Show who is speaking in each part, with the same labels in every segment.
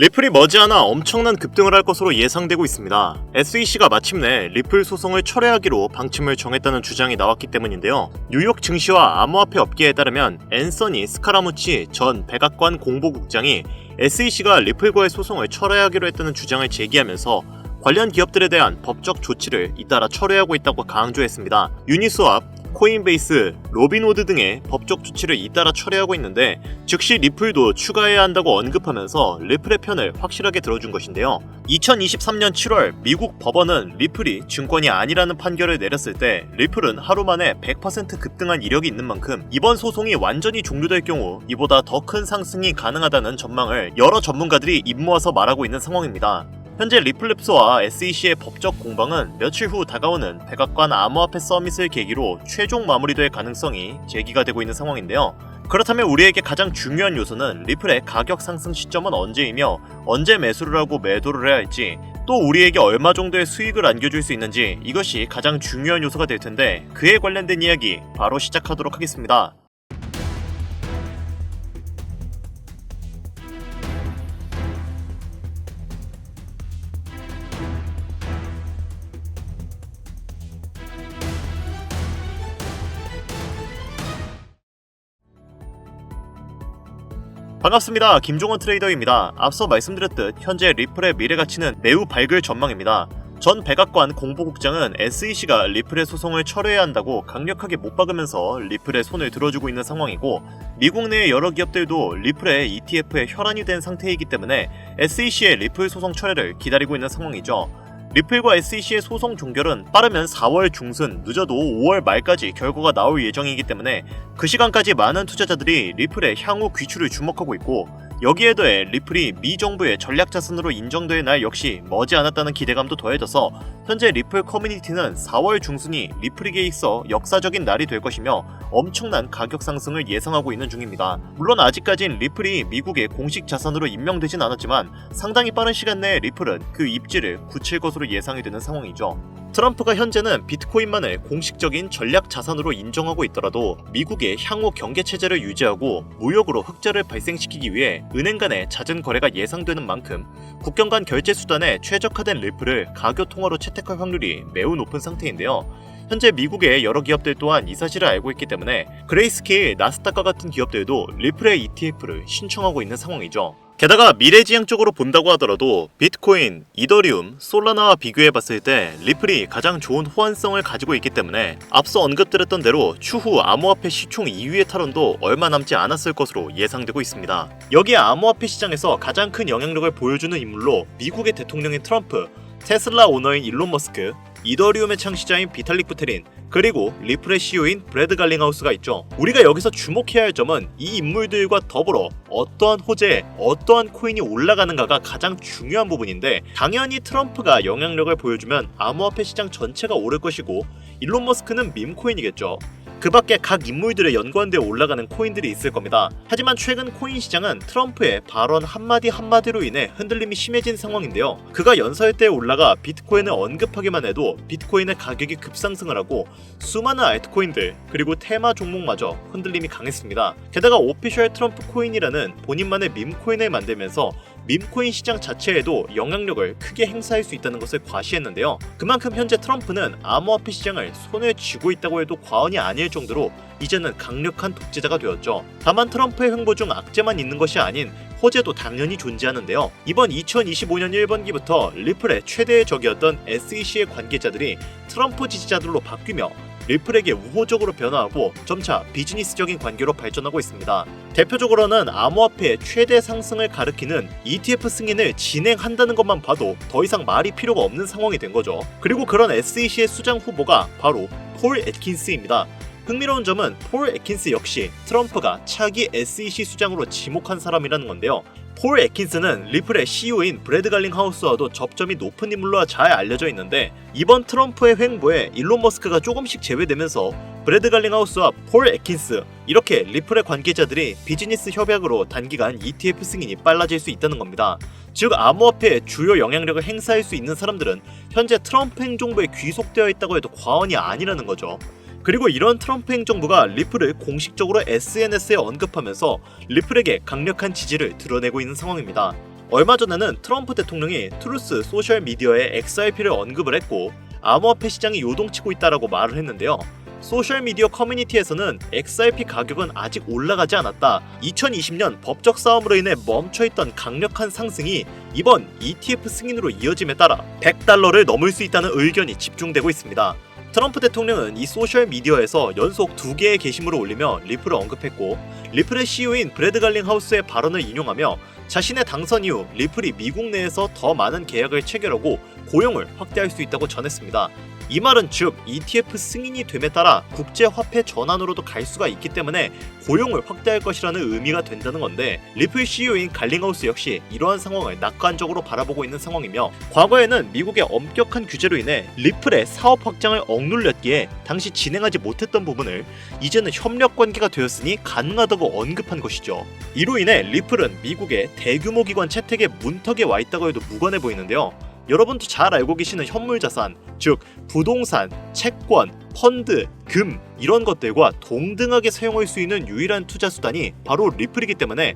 Speaker 1: 리플이 머지않아 엄청난 급등을 할 것으로 예상되고 있습니다. SEC가 마침내 리플 소송을 철회하기로 방침을 정했다는 주장이 나왔기 때문인데요. 뉴욕 증시와 암호화폐 업계에 따르면 앤서니 스카라무치 전 백악관 공보국장이 SEC가 리플과의 소송을 철회하기로 했다는 주장을 제기하면서 관련 기업들에 대한 법적 조치를 잇따라 철회하고 있다고 강조했습니다. 유니스왑, 코인베이스, 로빈후드 등의 법적 조치를 잇따라 철회하고 있는데 즉시 리플도 추가해야 한다고 언급하면서 리플의 편을 확실하게 들어준 것인데요. 2023년 7월 미국 법원은 리플이 증권이 아니라는 판결을 내렸을 때 리플은 하루 만에 100% 급등한 이력이 있는 만큼 이번 소송이 완전히 종료될 경우 이보다 더 큰 상승이 가능하다는 전망을 여러 전문가들이 입모아서 말하고 있는 상황입니다. 현재 리플랩스와 SEC의 법적 공방은 며칠 후 다가오는 백악관 암호화폐 서밋을 계기로 최종 마무리될 가능성이 제기가 되고 있는 상황인데요. 그렇다면 우리에게 가장 중요한 요소는 리플의 가격 상승 시점은 언제이며 언제 매수를 하고 매도를 해야 할지 또 우리에게 얼마 정도의 수익을 안겨줄 수 있는지 이것이 가장 중요한 요소가 될 텐데 그에 관련된 이야기 바로 시작하도록 하겠습니다. 반갑습니다. 김종원 트레이더입니다. 앞서 말씀드렸듯 현재 리플의 미래 가치는 매우 밝을 전망입니다. 전 백악관 공보국장은 SEC가 리플의 소송을 철회해야 한다고 강력하게 못 박으면서 리플의 손을 들어주고 있는 상황이고 미국 내의 여러 기업들도 리플의 ETF에 혈안이 된 상태이기 때문에 SEC의 리플 소송 철회를 기다리고 있는 상황이죠. 리플과 SEC의 소송 종결은 빠르면 4월 중순, 늦어도 5월 말까지 결과가 나올 예정이기 때문에 그 시간까지 많은 투자자들이 리플의 향후 귀출을 주목하고 있고 여기에 더해 리플이 미 정부의 전략자산으로 인정될 날 역시 머지않았다는 기대감도 더해져서 현재 리플 커뮤니티는 4월 중순이 리플에게 있어 역사적인 날이 될 것이며 엄청난 가격 상승을 예상하고 있는 중입니다. 물론 아직까진 리플이 미국의 공식 자산으로 임명되진 않았지만 상당히 빠른 시간 내에 리플은 그 입지를 굳힐 것으로 예상이 되는 상황이죠. 트럼프가 현재는 비트코인만을 공식적인 전략 자산으로 인정하고 있더라도 미국의 향후 경계 체제를 유지하고 무역으로 흑자를 발생시키기 위해 은행 간의 잦은 거래가 예상되는 만큼 국경 간 결제 수단에 최적화된 리플을 가교 통화로 채택할 확률이 매우 높은 상태인데요. 현재 미국의 여러 기업들 또한 이 사실을 알고 있기 때문에 그레이스케일, 나스닥과 같은 기업들도 리플의 ETF를 신청하고 있는 상황이죠. 게다가 미래지향적으로 본다고 하더라도 비트코인, 이더리움, 솔라나와 비교해봤을 때 리플이 가장 좋은 호환성을 가지고 있기 때문에 앞서 언급드렸던 대로 추후 암호화폐 시총 2위의 탈원도 얼마 남지 않았을 것으로 예상되고 있습니다. 여기에 암호화폐 시장에서 가장 큰 영향력을 보여주는 인물로 미국의 대통령인 트럼프, 테슬라 오너인 일론 머스크, 이더리움의 창시자인 비탈릭 부테린, 그리고 리플의 CEO인 브래드 갈링하우스가 있죠. 우리가 여기서 주목해야 할 점은 이 인물들과 더불어 어떠한 호재에 어떠한 코인이 올라가는가가 가장 중요한 부분인데 당연히 트럼프가 영향력을 보여주면 암호화폐 시장 전체가 오를 것이고 일론 머스크는 밈코인이겠죠. 그 밖에 각 인물들의 연관되어 올라가는 코인들이 있을 겁니다. 하지만 최근 코인 시장은 트럼프의 발언 한마디로 인해 흔들림이 심해진 상황인데요. 그가 연설 때 올라가 비트코인을 언급하기만 해도 비트코인의 가격이 급상승을 하고 수많은 알트코인들 그리고 테마 종목마저 흔들림이 강했습니다. 게다가 오피셜 트럼프 코인이라는 본인만의 밈코인을 만들면서 밈코인 시장 자체에도 영향력을 크게 행사할 수 있다는 것을 과시했는데요. 그만큼 현재 트럼프는 암호화폐 시장을 손에 쥐고 있다고 해도 과언이 아닐 정도로 이제는 강력한 독재자가 되었죠. 다만 트럼프의 횡보 중 악재만 있는 것이 아닌 호재도 당연히 존재하는데요. 이번 2025년 1분기부터 리플의 최대의 적이었던 SEC의 관계자들이 트럼프 지지자들로 바뀌며 리플에게 우호적으로 변화하고 점차 비즈니스적인 관계로 발전하고 있습니다. 대표적으로는 암호화폐의 최대 상승을 가리키는 ETF 승인을 진행한다는 것만 봐도 더 이상 말이 필요가 없는 상황이 된 거죠. 그리고 그런 SEC의 수장 후보가 바로 폴 애킨스입니다. 흥미로운 점은 폴 애킨스 역시 트럼프가 차기 SEC 수장으로 지목한 사람이라는 건데요. 폴 애킨스는 리플의 CEO인 브래드 갈링하우스와도 접점이 높은 인물로 잘 알려져 있는데 이번 트럼프의 횡보에 일론 머스크가 조금씩 제외되면서 브래드 갈링하우스와 폴 애킨스 이렇게 리플의 관계자들이 비즈니스 협약으로 단기간 ETF 승인이 빨라질 수 있다는 겁니다. 즉 암호화폐의 주요 영향력을 행사할 수 있는 사람들은 현재 트럼프 행정부에 귀속되어 있다고 해도 과언이 아니라는 거죠. 그리고 이런 트럼프 행정부가 리플을 공식적으로 SNS에 언급하면서 리플에게 강력한 지지를 드러내고 있는 상황입니다. 얼마 전에는 트럼프 대통령이 트루스 소셜미디어에 XRP를 언급을 했고 암호화폐 시장이 요동치고 있다라고 말을 했는데요. 소셜미디어 커뮤니티에서는 XRP 가격은 아직 올라가지 않았다. 2020년 법적 싸움으로 인해 멈춰있던 강력한 상승이 이번 ETF 승인으로 이어짐에 따라 $100를 넘을 수 있다는 의견이 집중되고 있습니다. 트럼프 대통령은 이 소셜미디어에서 연속 2개의 게시물을 올리며 리플을 언급했고 리플의 CEO인 브래드 갈링하우스의 발언을 인용하며 자신의 당선 이후 리플이 미국 내에서 더 많은 계약을 체결하고 고용을 확대할 수 있다고 전했습니다. 이 말은 즉 ETF 승인이 됨에 따라 국제화폐 전환으로도 갈 수가 있기 때문에 고용을 확대할 것이라는 의미가 된다는 건데 리플 CEO인 갈링하우스 역시 이러한 상황을 낙관적으로 바라보고 있는 상황이며 과거에는 미국의 엄격한 규제로 인해 리플의 사업 확장을 억눌렸기에 당시 진행하지 못했던 부분을 이제는 협력 관계가 되었으니 가능하다고 언급한 것이죠. 이로 인해 리플은 미국의 대규모 기관 채택의 문턱에 와 있다고 해도 무관해 보이는데요. 여러분도 잘 알고 계시는 현물자산, 즉 부동산, 채권, 펀드, 금 이런 것들과 동등하게 사용할 수 있는 유일한 투자 수단이 바로 리플이기 때문에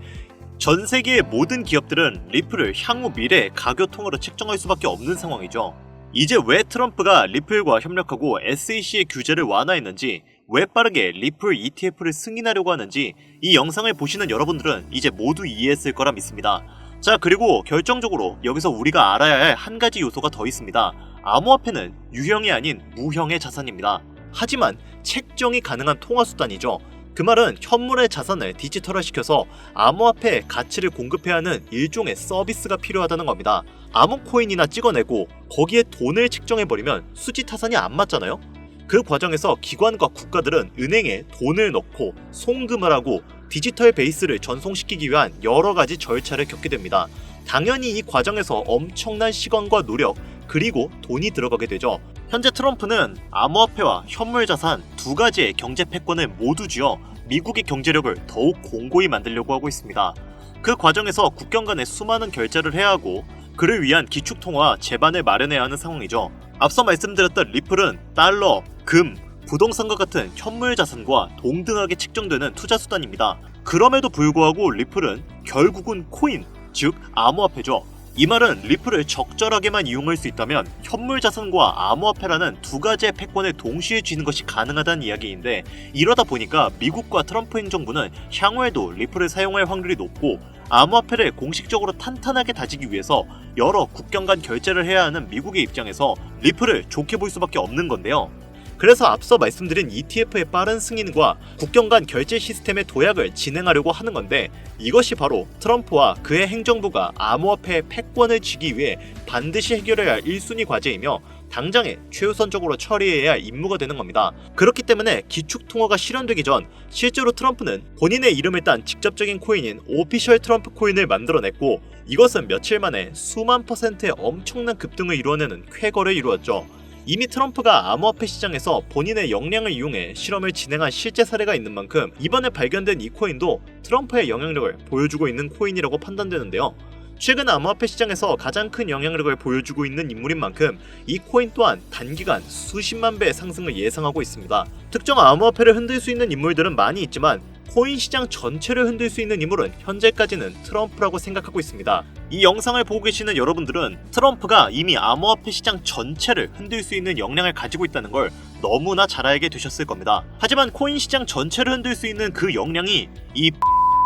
Speaker 1: 전 세계의 모든 기업들은 리플을 향후 미래의 가교통으로 책정할 수밖에 없는 상황이죠. 이제 왜 트럼프가 리플과 협력하고 SEC의 규제를 완화했는지, 왜 빠르게 리플 ETF를 승인하려고 하는지 이 영상을 보시는 여러분들은 이제 모두 이해했을 거라 믿습니다. 자, 그리고 결정적으로 여기서 우리가 알아야 할 한 가지 요소가 더 있습니다. 암호화폐는 유형이 아닌 무형의 자산입니다. 하지만 책정이 가능한 통화수단이죠. 그 말은 현물의 자산을 디지털화시켜서 암호화폐의 가치를 공급해야 하는 일종의 서비스가 필요하다는 겁니다. 아무 코인이나 찍어내고 거기에 돈을 책정해버리면 수지타산이 안 맞잖아요? 그 과정에서 기관과 국가들은 은행에 돈을 넣고 송금을 하고 디지털 베이스를 전송시키기 위한 여러 가지 절차를 겪게 됩니다. 당연히 이 과정에서 엄청난 시간과 노력 그리고 돈이 들어가게 되죠. 현재 트럼프는 암호화폐와 현물자산 두 가지의 경제 패권을 모두 쥐어 미국의 경제력을 더욱 공고히 만들려고 하고 있습니다. 그 과정에서 국경 간에 수많은 결제를 해야 하고 그를 위한 기축통화와 제반을 마련해야 하는 상황이죠. 앞서 말씀드렸던 리플은 달러, 금, 부동산과 같은 현물 자산과 동등하게 책정되는 투자 수단입니다. 그럼에도 불구하고 리플은 결국은 코인, 즉 암호화폐죠. 이 말은 리플을 적절하게만 이용할 수 있다면 현물 자산과 암호화폐라는 두 가지의 패권을 동시에 쥐는 것이 가능하다는 이야기인데, 이러다 보니까 미국과 트럼프 행정부는 향후에도 리플을 사용할 확률이 높고 암호화폐를 공식적으로 탄탄하게 다지기 위해서 여러 국경 간 결제를 해야 하는 미국의 입장에서 리플을 좋게 볼 수밖에 없는 건데요. 그래서 앞서 말씀드린 ETF의 빠른 승인과 국경 간 결제 시스템의 도약을 진행하려고 하는 건데, 이것이 바로 트럼프와 그의 행정부가 암호화폐의 패권을 쥐기 위해 반드시 해결해야 할 1순위 과제이며 당장에 최우선적으로 처리해야 할 임무가 되는 겁니다. 그렇기 때문에 기축통화가 실현되기 전 실제로 트럼프는 본인의 이름을 딴 직접적인 코인인 오피셜 트럼프 코인을 만들어냈고, 이것은 며칠 만에 수만 %의 엄청난 급등을 이루어내는 쾌거를 이루었죠. 이미 트럼프가 암호화폐 시장에서 본인의 역량을 이용해 실험을 진행한 실제 사례가 있는 만큼 이번에 발견된 이 코인도 트럼프의 영향력을 보여주고 있는 코인이라고 판단되는데요. 최근 암호화폐 시장에서 가장 큰 영향력을 보여주고 있는 인물인 만큼 이 코인 또한 단기간 수십만 배의 상승을 예상하고 있습니다. 특정 암호화폐를 흔들 수 있는 인물들은 많이 있지만 코인 시장 전체를 흔들 수 있는 인물은 현재까지는 트럼프라고 생각하고 있습니다. 이 영상을 보고 계시는 여러분들은 트럼프가 이미 암호화폐 시장 전체를 흔들 수 있는 역량을 가지고 있다는 걸 너무나 잘 알게 되셨을 겁니다. 하지만 코인 시장 전체를 흔들 수 있는 그 역량이 이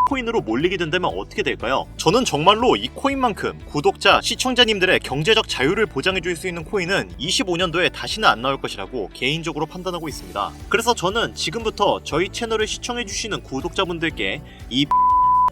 Speaker 1: 코인으로 몰리게 된다면 어떻게 될까요? 저는 정말로 이 코인만큼 구독자, 시청자님들의 경제적 자유를 보장해줄 수 있는 코인은 25년도에 다시는 안 나올 것이라고 개인적으로 판단하고 있습니다. 그래서 저는 지금부터 저희 채널을 시청해주시는 구독자분들께 이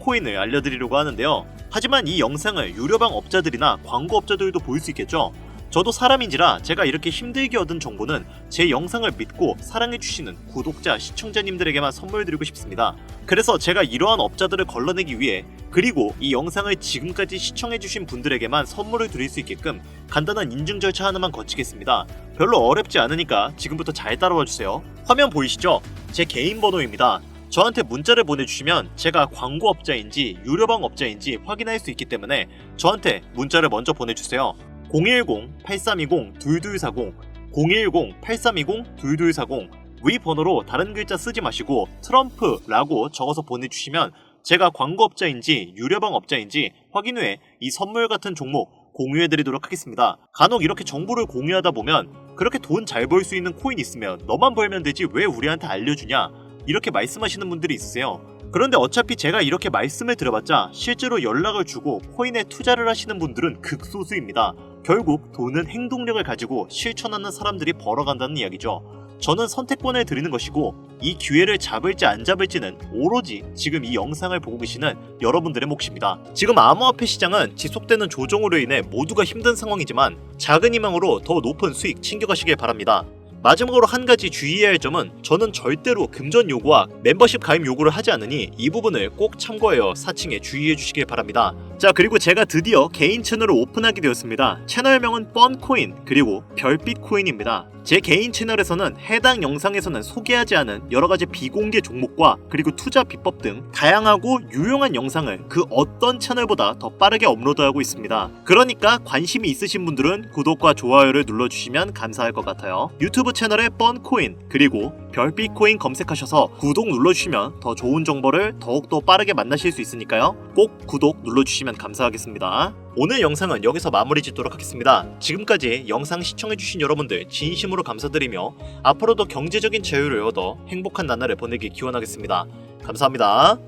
Speaker 1: 코인을 알려드리려고 하는데요. 하지만 이 영상을 유료방 업자들이나 광고업자들도 볼 수 있겠죠? 저도 사람인지라 제가 이렇게 힘들게 얻은 정보는 제 영상을 믿고 사랑해주시는 구독자, 시청자님들에게만 선물 드리고 싶습니다. 그래서 제가 이러한 업자들을 걸러내기 위해, 그리고 이 영상을 지금까지 시청해주신 분들에게만 선물을 드릴 수 있게끔 간단한 인증 절차 하나만 거치겠습니다. 별로 어렵지 않으니까 지금부터 잘 따라와주세요. 화면 보이시죠? 제 개인 번호입니다. 저한테 문자를 보내주시면 제가 광고업자인지 유료방 업자인지 확인할 수 있기 때문에 저한테 문자를 먼저 보내주세요. 010-8320-2240 010-8320-2240 위 번호로 다른 글자 쓰지 마시고 트럼프라고 적어서 보내주시면 제가 광고업자인지 유료방업자인지 확인 후에 이 선물 같은 종목 공유해드리도록 하겠습니다. 간혹 이렇게 정보를 공유하다 보면 그렇게 돈 잘 벌 수 있는 코인 있으면 너만 벌면 되지 왜 우리한테 알려주냐 이렇게 말씀하시는 분들이 있으세요. 그런데 어차피 제가 이렇게 말씀을 드려봤자 실제로 연락을 주고 코인에 투자를 하시는 분들은 극소수입니다. 결국 돈은 행동력을 가지고 실천하는 사람들이 벌어간다는 이야기죠. 저는 선택권을 드리는 것이고 이 기회를 잡을지 안 잡을지는 오로지 지금 이 영상을 보고 계시는 여러분들의 몫입니다. 지금 암호화폐 시장은 지속되는 조정으로 인해 모두가 힘든 상황이지만 작은 희망으로 더 높은 수익 챙겨가시길 바랍니다. 마지막으로 한 가지 주의해야 할 점은 저는 절대로 금전 요구와 멤버십 가입 요구를 하지 않으니 이 부분을 꼭 참고하여 사칭에 주의해 주시길 바랍니다. 자, 그리고 제가 드디어 개인 채널을 오픈하게 되었습니다. 채널명은 뻔코인 그리고 별빛코인입니다. 제 개인 채널에서는 해당 영상에서는 소개하지 않은 여러가지 비공개 종목과 그리고 투자 비법 등 다양하고 유용한 영상을 그 어떤 채널보다 더 빠르게 업로드하고 있습니다. 그러니까 관심이 있으신 분들은 구독과 좋아요를 눌러주시면 감사할 것 같아요. 유튜브 채널에 뻔코인 그리고 별빛코인 검색하셔서 구독 눌러주시면 더 좋은 정보를 더욱더 빠르게 만나실 수 있으니까요. 꼭 구독 눌러주시면 감사하겠습니다. 오늘 영상은 여기서 마무리 짓도록 하겠습니다. 지금까지 영상 시청해주신 여러분들 진심으로 감사드리며 앞으로도 경제적인 자유를 얻어 행복한 나날을 보내길 기원하겠습니다. 감사합니다.